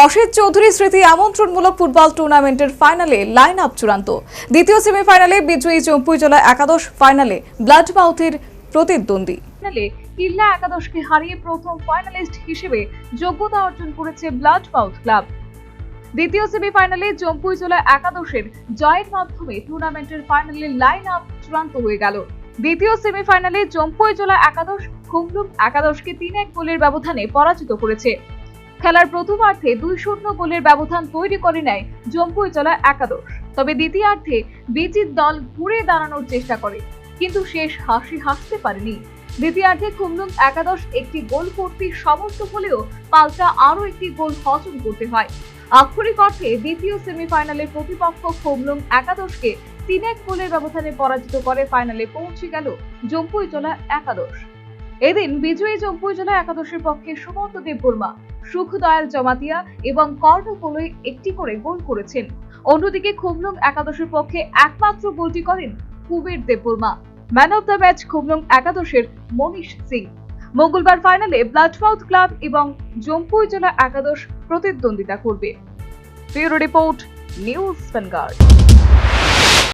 অসিত চৌধুরী স্মৃতি আমন্ত্রণমূলক ফুটবল টুর্নামেন্টের ফাইনালে লাইন আপ চূড়ান্ত। দ্বিতীয় সেমিফাইনালে বিজয়ী জম্পুইজলা একাদশ, ফাইনালে ব্লাডমাউথের প্রতিদ্বন্দ্বী। ফাইনালে কিল্লা একাদশকে হারিয়ে প্রথম ফাইনালিস্ট হিসেবে যোগ্যতা অর্জন করেছে ব্লাডমাউথ ক্লাব। দ্বিতীয় সেমিফাইনালে জম্পুইজলা একাদশের জয়ের মাধ্যমে টুর্নামেন্টের ফাইনালে লাইন আপ চূড়ান্ত হয়ে গেল। দ্বিতীয় সেমিফাইনালে জম্পুইজলা একাদশ খুমলুং একাদশকে 3-1 গোলের ব্যবধানে পরাজিত করেছে। খেলার প্রথমার্ধে 2-0 গোলের ব্যবধান তৈরি করে নেয় জম্পুইজলা একাদশ। তবে দ্বিতীয়ার্ধে বিজিত দল ঘুরে দাঁড়ানোর চেষ্টা করে, কিন্তু শেষ হাসি হাসতে পারেনি। দ্বিতীয়ার্ধে খুমলুং একাদশ একটি গোল করতে সমর্থ হলেও পাল্টা আরও একটি গোল হজম করতে হয়। আক্ষরিক অর্থে দ্বিতীয় সেমিফাইনালের প্রতিপক্ষ খুমলুং একাদশকে 3-1 গোলের ব্যবধানে পরাজিত করে ফাইনালে পৌঁছে গেল জম্পুইজলা একাদশ। এদিন বিজয়ী জম্পুইজলা একাদশের পক্ষে সুমন্ত দেববর্মা, সুখদয়াল জমাতিয়া এবং কর্ণকলই একটি করে গোল করেছেন। অন্যদিকে খুমলুং একাদশের পক্ষে একমাত্র গোলটি করেন Kuber Debbarma. Man of the match Khumlung একাদশের মনীষ সিং। মঙ্গলবার ফাইনালে ব্লাডমাউথ ক্লাব এবং জম্পুইজলা একাদশ প্রতিদ্বন্দ্বিতা করবে। Bureau report, news vanguard.